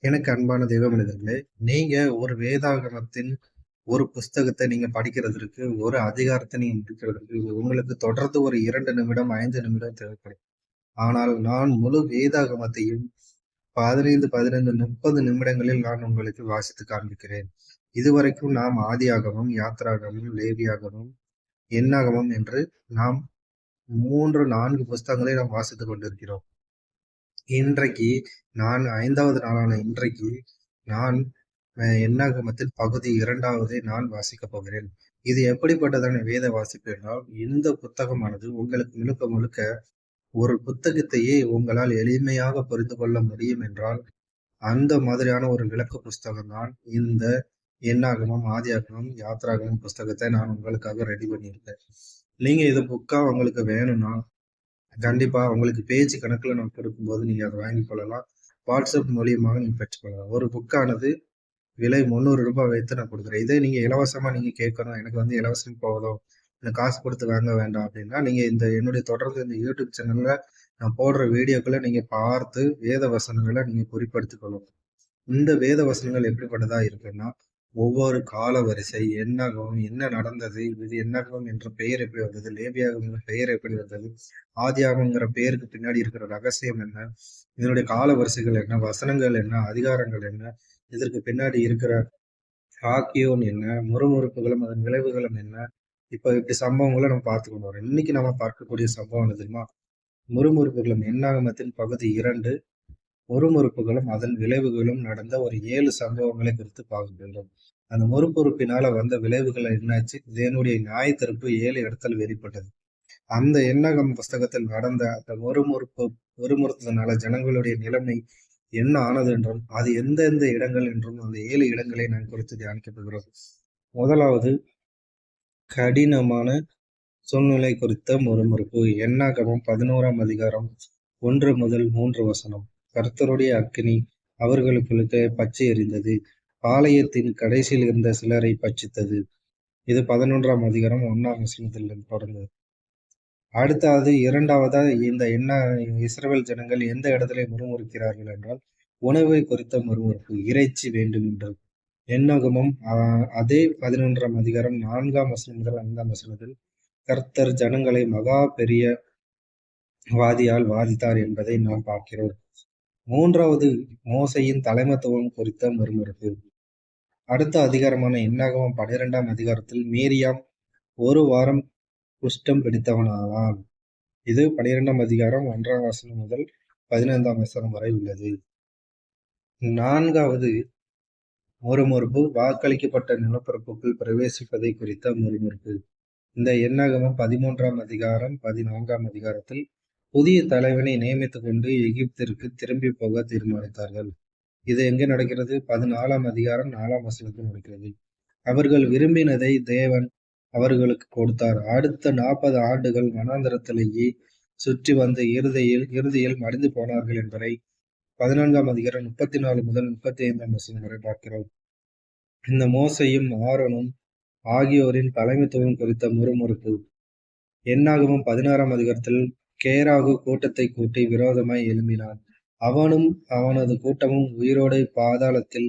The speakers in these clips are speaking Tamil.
எனக்கு அன்பான தெய்வ மனிதர்களே, நீங்க ஒரு வேதாகமத்தின் ஒரு புஸ்தகத்த நீங்க படிக்கிறதற்கு, ஒரு அதிகாரத்த நீங்க முடிக்கிறதற்கு, உங்களுக்கு தொடர்ந்து ஒரு 2 நிமிடம், 5 நிமிடம் தேவைப்படும். ஆனால் நான் முழு வேதாகமத்தையும் 15, 15, 30 நிமிடங்களில் நான் உங்களுக்கு வாசித்து காண்பிக்கிறேன். இதுவரைக்கும் நாம் ஆதியாகமம், யாத்திராகமம், லேவியாகமம், என்னாகமம் என்று நாம் 3, 4 புஸ்தகங்களை நாம் வாசித்துக் கொண்டிருக்கிறோம். இன்றைக்கு நான் 5வது நாளான இன்றைக்கு நான் என்னாகமத்தின் பகுதி 2வது நான் வாசிக்கப் போகிறேன். இது எப்படிப்பட்டதான வேத வாசிப்பு என்றால், இந்த புத்தகமானது உங்களுக்கு முழுக்க முழுக்க ஒரு புத்தகத்தையே உங்களால் எளிமையாக புரிந்து கொள்ள முடியும் என்றால், அந்த மாதிரியான ஒரு விளக்க புஸ்தகம் தான் இந்த என்னாகமம், ஆதியாகமம், யாத்திராகமம் புஸ்தகத்தை நான் உங்களுக்காக ரெடி பண்ணியிருக்கேன். நீங்க இது புக்கா உங்களுக்கு வேணும்னா கண்டிப்பா. உங்களுக்கு பேஜ் கணக்குல நான் கொடுக்கும்போது நீங்க அத வாங்கிக் கொள்ளலாம். WhatsApp மூலியமாக நீங்க பெற்றுக்கொள்ளலாம். ஒரு புக்கானது விலை ரூ. 300 வைத்து நான் குடுக்குறேன். இதே நீங்க இலவசமா நீங்க கேட்கணும். எனக்கு வந்து இலவசம் போதும். எனக்கு காசு குடுத்து வாங்க வேண்டாம் அப்டின்னா, நீங்க இந்த என்னுடைய தொடர்ந்து இந்த YouTube சேனல்ல நான் போடுற வீடியோக்கள நீங்க பார்த்து வேத வசனங்கள நீங்க குறிப்பெடுத்துக் கொள்ளலாம். இந்த வேத வசனங்கள் எப்படிப்பட்டதா இருக்குன்னா, ஒவ்வொரு கால வரிசை, என்னாகும், என்ன நடந்தது, இது என்னாகும் என்ற பெயர் எப்படி வந்தது, லேவியாகம்ங்கிற பெயர் எப்படி வந்தது, ஆதியாகம்ங்கிற பெயருக்கு பின்னாடி இருக்கிற ரகசியம் என்ன, இதனுடைய கால வரிசைகள் என்ன, வசனங்கள் என்ன, அதிகாரங்கள் என்ன, இதற்கு பின்னாடி இருக்கிற ஆக்கியோன் என்ன, முறுமுறுப்புகளும் அதன் விளைவுகளும் என்ன, இப்ப இப்படி சம்பவங்கள நம்ம பார்த்து கொண்டு வரோம். இன்னைக்கு நம்ம பார்க்கக்கூடிய சம்பவம் என்ன தெரியுமா? முறுமுறுப்புகளும் என்னாகமத்தின் பகுதி 2 முறுமுறுப்புகளும் அதன் விளைவுகளும் நடந்த ஒரு 7 சம்பவங்களை குறித்து பார்க்கின்றோம். அந்த முறுமுறுப்பினால வந்த விளைவுகள் என்னாச்சு? தேவனுடைய நியாய தீர்ப்பு 7 இடத்தில் வெளிப்பட்டது. அந்த என்னாகம புஸ்தகத்தில் நடந்த அந்த முறுமுறுத்ததுனால ஜனங்களுடைய நிலைமை என்ன ஆனது என்றும், அது எந்தெந்த இடங்கள் என்றும் அந்த 7 இடங்களை நான் குறித்து தியானிக்கப் போகிறோம். முதலாவது கடினமான சூழ்நிலை குறித்த முறுமுறுப்பு. என்னாகமம் 11ஆம் அதிகாரம் 1 முதல் 3 வசனம். கர்த்தருடைய அக்கினி அவர்களுக்குள்ளே பற்றி எரிந்தது. பாளையத்தின் கடைசியில் இருந்த சிலரை பட்சித்தது. இது 11ஆம் அதிகாரம் 1ஆம் வசனத்தில் தொடங்குது. அடுத்தது 2வதா இந்த இஸ்ரவேல் ஜனங்கள் எந்த இடத்திலே முறுமுறுக்கிறார்கள் என்றால், உணவை குறித்த முறுமுறுப்பு. இறைச்சி வேண்டும் என்று. என்னாகமம் அதே 11ஆம் அதிகாரம் 4ஆம் வசனம் முதல் 5ஆம் வசனத்தில் கர்த்தர் ஜனங்களை மகா பெரிய வாதியால் வாதித்தார் என்பதை நாம் பார்க்கிறோம். 3வது மோசேயின் தலைமைத்துவம் குறித்த முறுமுறுப்பு. அடுத்த அதிகாரமான என்னாகமம் 12ஆம் அதிகாரத்தில் மீரியாம் 1 வாரம் குஷ்டம் பிடித்தவனானாள். இது 12ஆம் அதிகாரம் 1ஆம் வசனம் முதல் 15ஆம் வசனம் வரை உள்ளது. 4வது முறுமுறுப்பு வாக்களிக்கப்பட்ட நிலப்பரப்புக்குள் பிரவேசிப்பதை குறித்த முறுமுறுப்பு. இந்த என்னாகமம் 13ஆம் அதிகாரம் 14ஆம் அதிகாரத்தில் புதிய தலைவனை நியமித்துக் கொண்டு எகிப்திற்கு திரும்பி போக தீர்மானித்தார்கள். இது எங்கே நடக்கிறது? 14ஆம் அதிகாரம் 4ஆம் வசனத்தில் நடக்கிறது. அவர்கள் விரும்பினதை தேவன் அவர்களுக்கு கொடுத்தார். அடுத்த 40 ஆண்டுகள் வனாந்தரத்திலேயே சுற்றி வந்து இறுதியில் மடிந்து போனார்கள் என்பதை 14ஆம் அதிகாரம் 34 முதல் 35ஆம் வசனம் வரை பார்க்கிறோம். இந்த மோசேயும் ஆரோனும் ஆகியோரின் தலைமைத்துவம் குறித்த முறுமுறுப்பு. என்னாகமம் 16ஆம் அதிகாரத்தில் கேராகு கூட்டத்தை கூட்டி விரோதமாய் எழும்பினான். அவனும் அவனது கூட்டமும் உயிரோடு பாதாளத்தில்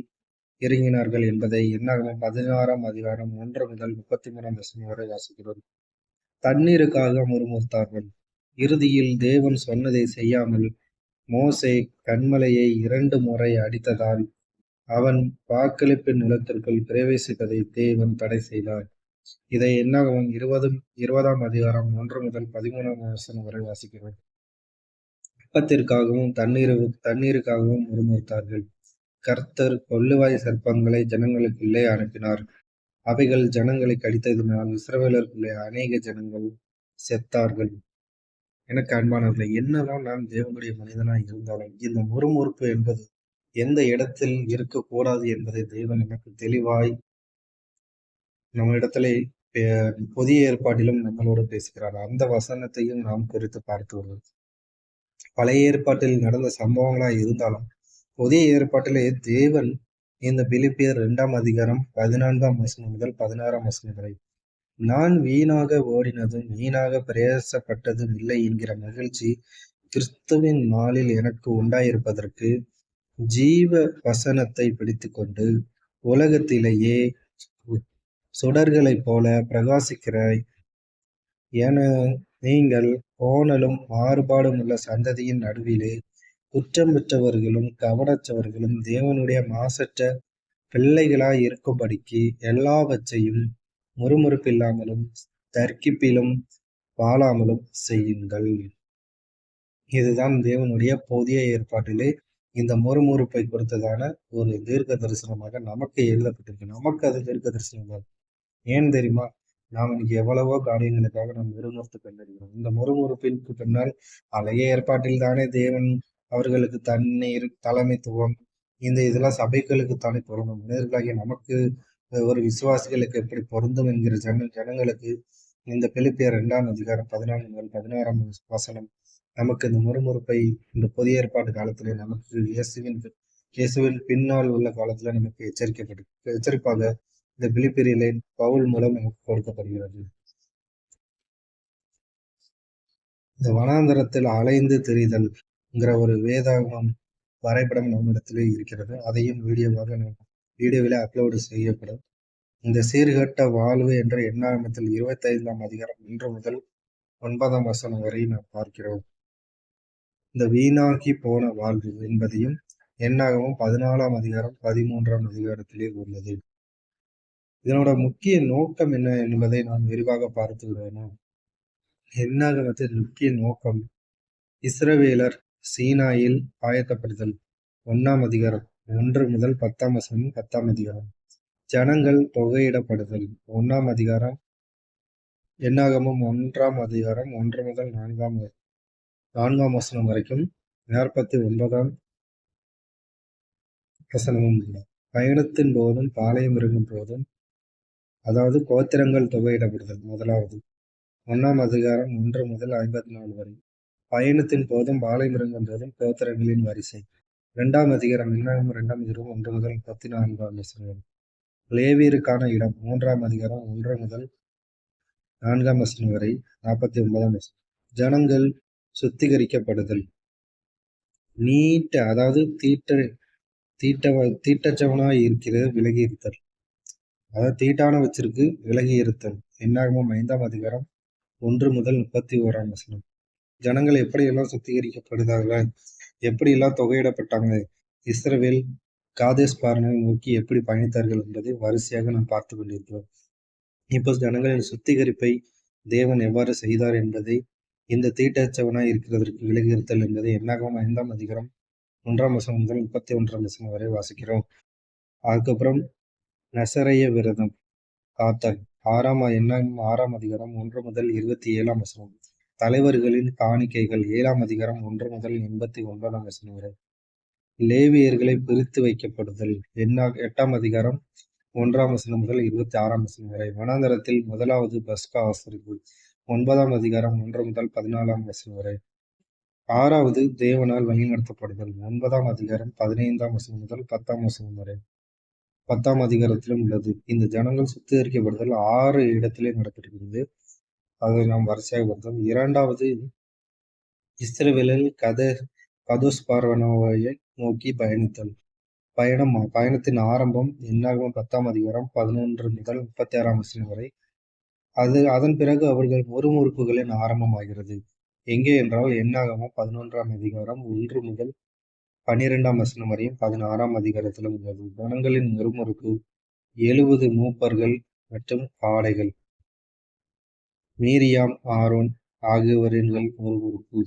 இறங்கினார்கள் என்பதை என்னாகமம் 16ஆம் அதிகாரம் 1 முதல் 33ஆம் வசனம் வரை வாசிக்கிறோம். தண்ணீருக்காக முறுமுறுத்தார்கள். இறுதியில் தேவன் சொன்னதை செய்யாமல் மோசே கன்மலையை 2 முறை அடித்ததால் அவன் வாக்களிப்பின் நிலத்திற்குள் பிரவேசிப்பதை தேவன் தடை செய்தார். இதை என்னாகமம் 20ஆம் அதிகாரம் 1 முதல் 13ஆம் வசனம் வரை வாசிக்கிறோம். அப்பத்திற்காகவும் தண்ணீருக்காகவும் முறுமுறுத்தார்கள். கர்த்தர் கொள்ளுவாய் சர்ப்பங்களை ஜனங்களுக்குள்ளே அனுப்பினார். அவைகள் ஜனங்களை கடித்ததினால் இஸ்ரவேலருக்குள்ளே அநேக ஜனங்கள் செத்தார்கள். எனக்கு அன்பானவர்களே, என்னதான் நான் தேவனுடைய மனிதனாய் இருந்தாலும் இந்த முறுமுறுப்பு என்பது எந்த இடத்தில் இருக்கக்கூடாது என்பதை தேவன் எனக்கு தெளிவாய் நம்மிடத்திலே புதிய ஏற்பாட்டிலும் நம்மளோடு பேசுகிறார். அந்த வசனத்தையும் நாம் குறித்து பார்த்து வருவோம். பழைய ஏற்பாட்டில் நடந்த சம்பவங்களா இருந்தாலும் புதிய ஏற்பாட்டிலே தேவன் இந்த பிலிப்பியர் 2ஆம் அதிகாரம் 14ஆம் வசனம் முதல் 16ஆம் வசனம் வரை நான் வீணாக ஓடினதும் வீணாக பிரயாசப்பட்டதும் இல்லை என்கிற மகிழ்ச்சி கிறிஸ்துவின் நாளில் எனக்கு உண்டாயிருப்பதற்கு ஜீவ வசனத்தை பிடித்துக்கொண்டு உலகத்திலேயே சுடர்களைப் போல பிரகாசிக்கிற என நீங்கள் கோணலும் மாறுபாடும் உள்ள சந்ததியின் நடுவிலே குற்றம் பெற்றவர்களும் கவனற்றவர்களும் தேவனுடைய மாசற்ற பிள்ளைகளாய் இருக்கும்படிக்கு எல்லாவற்றையும் முறுமுறுப்பில்லாமலும் தர்க்கிப்பிலும் வாழாமலும் செய்யுங்கள். இதுதான் தேவனுடைய புதிய ஏற்பாட்டிலே இந்த முறுமுறுப்பை குறித்ததான ஒரு தீர்க்க தரிசனமாக நமக்கு எழுதப்பட்டிருக்கு. நமக்கு அது தீர்க்க தரிசனமாக ஏன் தெரியுமா? நாம் இன்னைக்கு எவ்வளவோ காரியங்களுக்காக நாம் முறுமுறுத்து கொண்டிருக்கிறோம். இந்த முறுமுறுப்பிற்கு பின்னால் பழைய ஏற்பாட்டில் தானே தேவன் அவர்களுக்கு தண்ணீர் தலைமைத்துவம் இதெல்லாம் சபைகளுக்கு தானே பொருந்தும். மனிதர்களாகிய நமக்கு ஒரு விசுவாசிகளுக்கு எப்படி பொருந்தும் என்கிற ஜனங்களுக்கு இந்த பிலிப்பியர் 2ஆம் அதிகாரம் 14 முதல் 16ஆம் வசனம் நமக்கு இந்த முறுமுறுப்பை இந்த புதிய ஏற்பாட்டு காலத்திலே நமக்கு இயேசுவின் பின்னால் உள்ள காலத்துல நமக்கு எச்சரிப்பாக இந்த பிலிப்பியரிலே பவுல் மூலம் நமக்கு கொடுக்கப்படுகிறது. இந்த வனாந்தரத்தில் அலைந்து திரிதல் ஒரு வேதாகமம் வரைபடம் நம்மிடத்திலே இருக்கிறது. அதையும் வீடியோவில அப்லோடு செய்யப்படும். இந்த சீர்கட்ட வாழ்வு என்ற எண்ணாகமத்தில் 25ஆம் அதிகாரம் 1 முதல் 9ஆம் வசனம் வரை நாம் பார்க்கிறோம். இந்த வீணாகி போன வாழ்வு என்பதையும் எண்ணாகமும் 14ஆம் அதிகாரம் 13ஆம் அதிகாரத்திலே உள்ளது. இதனோட முக்கிய நோக்கம் என்ன என்பதை நாம் விரிவாக பார்த்து விடுவோம். எண்ணாகமத்தின் முக்கிய நோக்கம் இஸ்ரவேலர் சீனாயில் ஆயத்தப்படுதல். 1ஆம் அதிகாரம் 1 முதல் 10ஆம் வசனம் 10ஆம் அதிகாரம். ஜனங்கள் தொகையிடப்படுதல். 1ஆம் அதிகாரம் எண்ணாகமம் 1ஆம் அதிகாரம் 1 முதல் 4ஆம் வசனம் வரைக்கும் 49ஆம் வசனமும் இல்லை. பயணத்தின் போதும் பாளையம் இறங்கும் போதும், அதாவது கோத்திரங்கள் தொகையிடப்படுதல் முதலாவது 1ஆம் அதிகாரம் 1 முதல் 54 வரை. பயணத்தின் போதும் பாளையம் இறங்கும் போதும் கோத்திரங்களின் வரிசை 2ஆம் அதிகாரம் எண்ணாகமம் 2ஆம் அதிகாரம் 1 முதல் 14ஆம் வசனம். லேவியருக்கான இடம் 3ஆம் அதிகாரம் 1 முதல் 4ஆம் வசனம் வரை 49ஆம் வசனம். ஜனங்கள் சுத்திகரிக்கப்படுதல். அதாவது தீட்டச்சவனாய் இருக்கிறது விலகி இருத்தல். அதாவது தீட்டான வச்சிருக்கு விலகி இருத்தல். எண்ணாகமம் 5ஆம் அதிகாரம் 1 முதல் 31ஆம் வசனம். ஜனங்கள் எப்படியெல்லாம் சுத்திகரிக்கப்படுதார்கள், எப்படியெல்லாம் தொகையிடப்பட்டாங்க, இஸ்ரவேல் காதேஸ் பார்னேயை நோக்கி எப்படி பயணித்தார்கள் என்பதை வரிசையாக நாம் பார்த்து கொண்டிருக்கிறோம். இப்போ ஜனங்களின் சுத்திகரிப்பை தேவன் எவ்வாறு செய்தார் என்பதை, இந்த தீட்டச்சவனாய் இருக்கிறதற்கு விலகி இருத்தல் என்பதை எண்ணாகமம் 5ஆம் அதிகாரம் 1ஆம் வசனம் முதல் 31ஆம் வசனம் வரை வாசிக்கிறோம். அதுக்கப்புறம் நசரேய விரதம் காத்தல். எண்ணாகமம் 6ஆம் அதிகாரம் 1 முதல் 27ஆம் வசனம். தலைவர்களின் காணிக்கைகள் 7ஆம் அதிகாரம் 1 முதல் 89ஆம் வசனம் வரை. லேவியர்களை பிரித்து வைக்கப்படுதல் 8ஆம் அதிகாரம் 1ஆம் வசனம் முதல் 26ஆம் வசனம் வரை. வனாந்தரத்தில் முதலாவது பஸ்கா ஆசரிப்பு 9ஆம் அதிகாரம் 1 முதல் 14ஆம் வசனம் வரை. 6வது தேவனால் வழிநடத்தப்படுதல் 9ஆம் அதிகாரம் 15ஆம் வசனம் முதல் 10ஆம் வசனம் வரை. 10ஆம் அதிகாரத்திலும் உள்ளது. இந்த ஜனங்கள் சுத்திகரிக்கப்படுதல் 6 இடத்திலே நடக்கிறது. அதை நாம் வரிசையாக பார்த்தோம். 2வது இஸ்ரவேலில் கதோஸ் பார்வனோவை நோக்கி பயணித்தல். பயணத்தின் ஆரம்பம் எண்ணாகமம் 10ஆம் அதிகாரம் 11 முதல் 36ஆம் வசனம் வரை. அதன் பிறகு அவர்கள் முறுமுறுப்புகளின் ஆரம்பமாகிறது. எங்கே என்றால் எண்ணாகமம் 11ஆம் அதிகாரம் 1 முதல் 12ஆம் வசனம் வரையும் 16ஆம் அதிகாரத்திலும் உள்ளது. ஜனங்களின் முறுமுறுப்பு 70 மூப்பர்கள் மற்றும் பாடைகள். மீரியாம் ஆரோன் ஆகியோரின் முறுமுறுப்பு.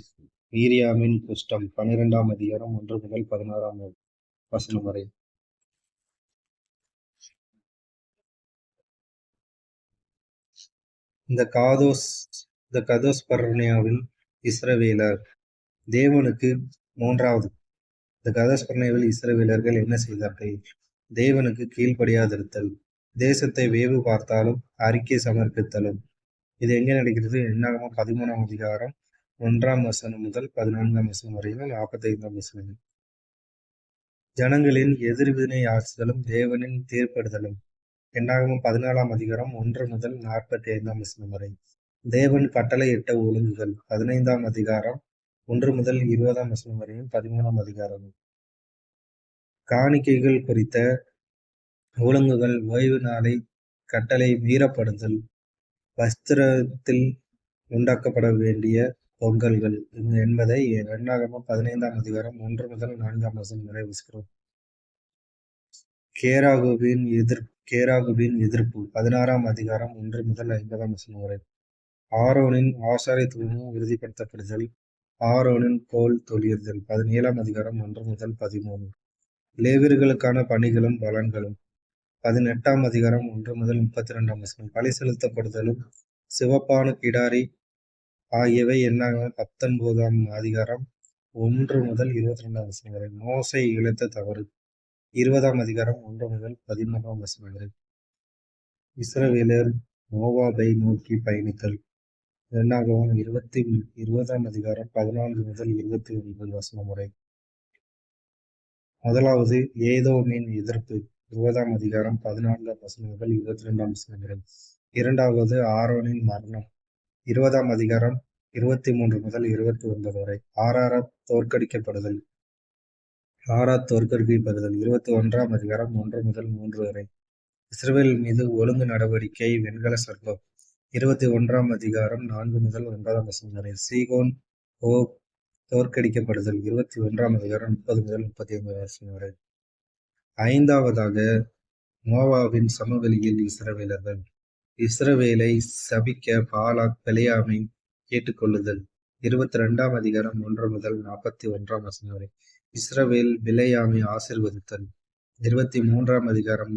மீரியாமின் குஷ்டம் 12ஆம் அதிகாரம் 1 முதல் 16ஆம் வசனம் வரை. இந்த கதோஸ் பர்னேயாவில் இஸ்ரவேலர் தேவனுக்கு 3வது. இந்த கதோஸ் பர்னேயாவில் இஸ்ரவேலர்கள் என்ன செய்தார்கள்? தேவனுக்கு கீழ்ப்படியாதிருத்தல், தேசத்தை வேவு பார்த்தாலும் அறிக்கை சமர்ப்பித்தலும். இது எங்கே நடக்கிறது? எண்ணாகமம் 13ஆம் அதிகாரம் 1ஆம் வசனம் முதல் 14ஆம் வசனம் வரையிலும் 45ஆம் வசனம். ஜனங்களின் எதிர்வினை ஆற்றுதலும் தேவனின் தீர்ப்படுதலும். எண்ணாகமம் 14ஆம் அதிகாரம் 1 முதல் 45ஆம் வசனம் வரை. தேவன் கட்டளையிட்ட ஒழுங்குகள் 15ஆம் அதிகாரம் 1 முதல் 20ஆம் வசனம் வரையும் 13ஆம் அதிகாரம். காணிக்கைகள் குறித்த ஒழுங்குகள், ஓய்வு நாளை கட்டளை மீறப்படுதல், வஸ்திரத்தில் உண்டாக்கப்பட வேண்டிய பொங்கல்கள் என்பதை எண்ணாகமம் 15ஆம் அதிகாரம் 1 முதல் 4ஆம் வசனம் வரை வாசிக்கிறோம். கேராகுவின் எதிர்ப்பு 16ஆம் அதிகாரம் 1 முதல் 50ஆம் வசனம் வரை. ஆரோனின் ஆசாரியத்துவமும் உறுதிப்படுத்தப்படுதல், ஆரோனின் கோல் தொழிறுதல் 17ஆம் அதிகாரம் 1 முதல் 13. லேவியர்களுக்கான பணிகளும் பலன்களும் 18ஆம் அதிகாரம் 1 முதல் 32ஆம் வசனம். பலி செலுத்தப்படுதலும் சிவப்பான கிடாரி ஆகியவை எண்ணாகமம் 19ஆம் அதிகாரம் 1 முதல் 22ஆம் வசனம் வரை. மோசே இழைத்த தவறு 20ஆம் அதிகாரம் 1 முதல் 13ஆம் வசனம் வரை. இஸ்ரவேலர் மோவாபை நோக்கி பயணித்தல் எண்ணாகமம் 20ஆம் அதிகாரம் 14 முதல் 29 வசனம் வரை. முதலாவது ஏதோமின் எதிர்ப்பு 20ஆம் அதிகாரம் 14ஆம் வசனம் முதல் 22ஆம் வசனம் வரை. இரண்டாவது ஆரோனின் மரணம் 20ஆம் அதிகாரம் 23 முதல் 29 வரை. ஆராத் தோற்கடிக்கப்படுதல் 21ஆம் அதிகாரம் 1 முதல் 3 வரை. இஸ்ரவேல் மீது ஒழுங்கு நடவடிக்கை வெண்கல சர்ப்பம் 21ஆம் அதிகாரம் 4 முதல் 9ஆம் வசனம் வரை. சீகோன் ஓக் தோற்கடிக்கப்படுதல் 21ஆம் அதிகாரம் 30 முதல் 35 வசனம் வரை. ஐந்தாவதாக மோவாபின் சமவெளியில் இஸ்ரவேலர்கள். இஸ்ரவேலை சபிக்க பாலாக் பிலேயாமை கேட்டுக்கொள்ளுதல் 22ஆம் அதிகாரம் 1 முதல் 41ஆம் வசனம் வரை. இஸ்ரவேல் பிலேயாமை ஆசீர்வதித்தல் 23ஆம் அதிகாரம்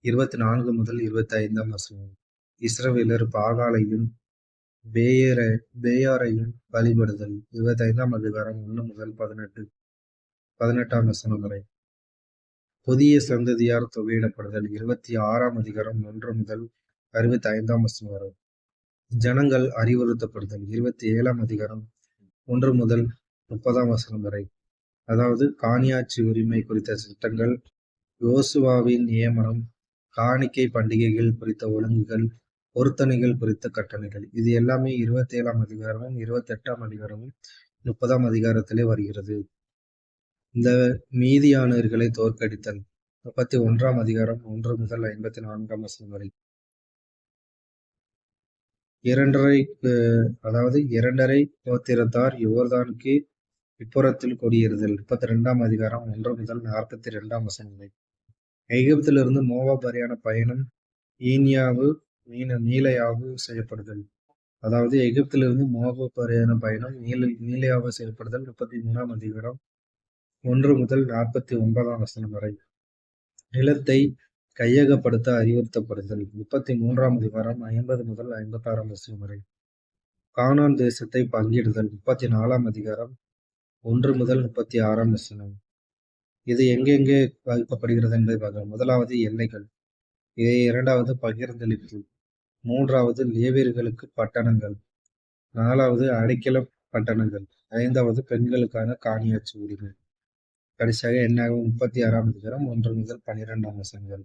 24 முதல் 25ஆம் வசனம். இஸ்ரவேலர் பாகாலையும் பேயாரையும் வழிபடுதல் 25ஆம் அதிகாரம் 1 முதல் 18ஆம் வசனம் வரை. புதிய சந்ததியார் தொகையிடப்படுதல் 26ஆம் அதிகாரம் 1 முதல் 65ஆம் வசனம் வரை. ஜனங்கள் அறிவுறுத்தப்படுதல் 27ஆம் அதிகாரம் 1 முதல் 30ஆம் வசனம் வரை. அதாவது காணியாட்சி உரிமை குறித்த சட்டங்கள், யோசுவாவின் நியமனம், காணிக்கை பண்டிகைகள் குறித்த ஒழுங்குகள், பொருத்தனைகள் குறித்த கட்டளைகள். இது எல்லாமே 27ஆம் அதிகாரமும் 28ஆம் அதிகாரமும் 30ஆம் அதிகாரத்திலே வருகிறது. இந்த மீதியானவர்களை தோற்கடித்தல் 31ஆம் அதிகாரம் 1 முதல் 54ஆம் வசனம் வரை. இரண்டரை கோத்திரத்தார் யோர்தானுக்கு இப்புறத்தில் குடியேறுதல் 32ஆம் அதிகாரம் 1 முதல் 42ஆம் வசனம் வரை. எகிப்திலிருந்து மோவாப் வரையான பயணம் நீலையாவு செய்யப்படுதல். அதாவது எகிப்திலிருந்து மோவாப் வரையான பயணம் நீலையாவு செய்யப்படுதல் 33ஆம் அதிகாரம் 1 முதல் 49ஆம் வசனம் வரை. நிலத்தை கையகப்படுத்த அறிவுறுத்தப்படுதல் 33ஆம் அதிகாரம் 50 முதல் 56ஆம் வசனம் வரை. கானான் தேசத்தை பங்கிடுதல் 34ஆம் அதிகாரம் 1 முதல் 36ஆம் வசனம். இது எங்கெங்கே வகுக்கப்படுகிறது என்பதை பார்க்கலாம். முதலாவது எல்லைகள், இரண்டாவது பகிர்ந்தளிப்பு, மூன்றாவது லேவியர்களுக்கு பட்டணங்கள், நாலாவது அடைக்கல பட்டணங்கள், ஐந்தாவது பெண்களுக்கான காணியாட்சி உரிமை, கடைசியாக எண்ணாகமம் 36ஆம் அதிகாரம் 1 முதல் 12ஆம் வசனங்கள்.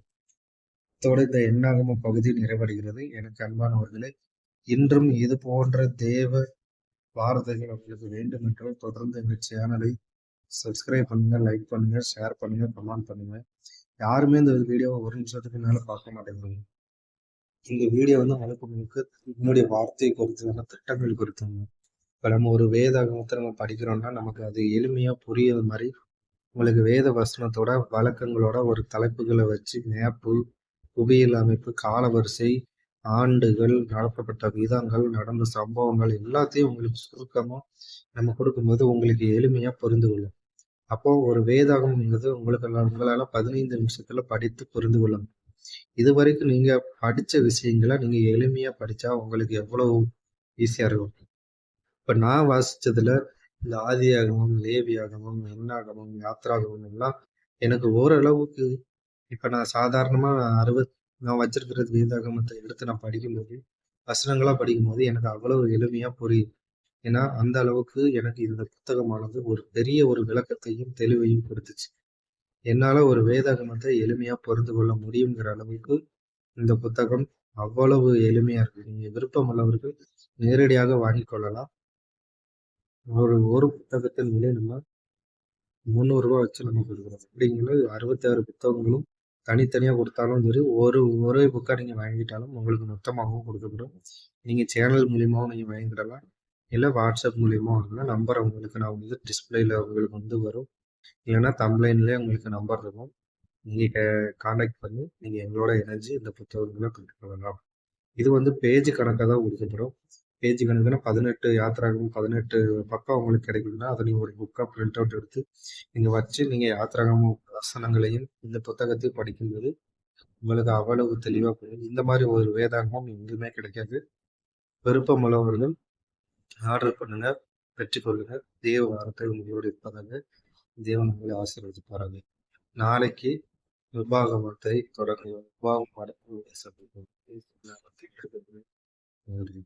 இத்தோடு இந்த எண்ணாகம பகுதி நிறைவடைகிறது. எனக்கு அன்பானவர்களே, இன்றும் இது போன்ற தேவ வார்த்தைகள் உங்களுக்கு வேண்டும் என்றால் தொடர்ந்து எங்கள் சேனலை சப்ஸ்கிரைப் பண்ணுங்க, லைக் பண்ணுங்க, ஷேர் பண்ணுங்க, கமெண்ட் பண்ணுங்க. யாருமே இந்த வீடியோவை ஒரு நிமிஷத்துக்கு மேல பார்க்க மாட்டேங்கிறாங்க. இந்த வீடியோ முழுக்க என்னுடைய வார்த்தை குறித்தான திட்டங்கள் குறித்தாங்க. இப்ப நம்ம ஒரு வேதாகமத்தை நம்ம படிக்கிறோம்னா நமக்கு அது எளிமையா புரியுற மாதிரி உங்களுக்கு வேத வசனத்தோட வழக்கங்களோட ஒரு தலைப்புகளை வச்சு மேப்பு, புவியியல் அமைப்பு, காலவரிசை, ஆண்டுகள், நடத்தப்பட்ட விதங்கள், நடந்த சம்பவங்கள் எல்லாத்தையும் உங்களுக்கு சுருக்கமா நம்ம கொடுக்கும்போது உங்களுக்கு எளிமையா புரிந்து கொள்ளும். அப்போ ஒரு வேதாகம்ங்கிறது உங்களால 15 நிமிஷத்துல படித்து புரிந்து கொள்ள முடியும். இது வரைக்கும் நீங்க படிச்ச விஷயங்களை நீங்க எளிமையா படிச்சா உங்களுக்கு எவ்வளவு ஈஸியா இருக்கும். இப்ப நான் வாசிச்சதுல இந்த ஆதியாகமம், லேவியாகமம், எண்ணாகமம், யாத்ராகமம் எல்லாம் எனக்கு ஓரளவுக்கு இப்ப நான் சாதாரணமா நான் வச்சிருக்கிறது வேதாகமத்தை எடுத்து நான் படிக்கும்போது வசனங்களா படிக்கும்போது எனக்கு அவ்வளவு எளிமையா புரியும். ஏன்னா அந்த அளவுக்கு எனக்கு இந்த புத்தகமானது ஒரு பெரிய ஒரு விளக்கத்தையும் தெளிவையும் கொடுத்துச்சு. என்னால ஒரு வேதாகமத்தை எளிமையா புரிந்து கொள்ள முடியுங்கிற அளவுக்கு இந்த புத்தகம் அவ்வளவு எளிமையா இருக்கு. நீங்க விருப்பம் உள்ளவர்கள் நேரடியாக வாங்கிக் கொள்ளலாம். ஒரு புத்தகத்தின் விலை நம்ம ரூ. 300 வச்சு நம்ம குடுக்குறோம். அப்படிங்கும்போது 66 புத்தகங்களும் தனித்தனியா குடுத்தாலும் சரி, ஒரே புக்கா நீங்க வாங்கிட்டாலும் உங்களுக்கு மொத்தமாவும் குடுக்கப்படும். நீங்க சேனல் மூலியமாவும் நீங்க வாங்கிக்கிடலாம். இல்ல WhatsApp மூலியமா வாங்குனா நம்பர் உங்களுக்கு நான் வந்து டிஸ்ப்ளேல உங்களுக்கு வந்து வரும். இல்லன்னா தம்ப்லைன்லயே உங்களுக்கு நம்பர் இருக்கும். நீங்க கான்டாக்ட் பண்ணி நீங்க எங்களோட இணைஞ்சு இந்த புத்தகங்கள பெற்றுக்கொள்ளலாம். இது வந்து பேஜ் கணக்கா தான் குடுக்கப்படும். பேஜ் கணக்குனா 18 யாத்ராகமம் 18 பக்கம் உங்களுக்கு கிடைக்குதுன்னா, அத நீங்க ஒரு புக்கா பிரிண்ட் அவுட் எடுத்து நீங்க வச்சு நீங்க யாத்ராகம வசனங்களையும், இந்த படிக்கும்போது உங்களுக்கு அவ்வளவு தெளிவா புரியும். இந்த மாரி ஒரு வேதாகமம் எங்கேயுமே கிடைக்காது. விருப்பமுள்ளவர்கள் ஆர்டர் பண்ணுங்க, பெற்றுக்கொள்ளுங்க. தேவ வார்த்தை உங்களோடு இருப்பதாக. தேவன் உங்களை ஆசீர்வதிப்பாராக. நாளைக்கு உபாகமத்தை தொடங்குவோம். உபாகமம் 3 சந்திப்போம். இயேசு நாமத்தில் நன்றி.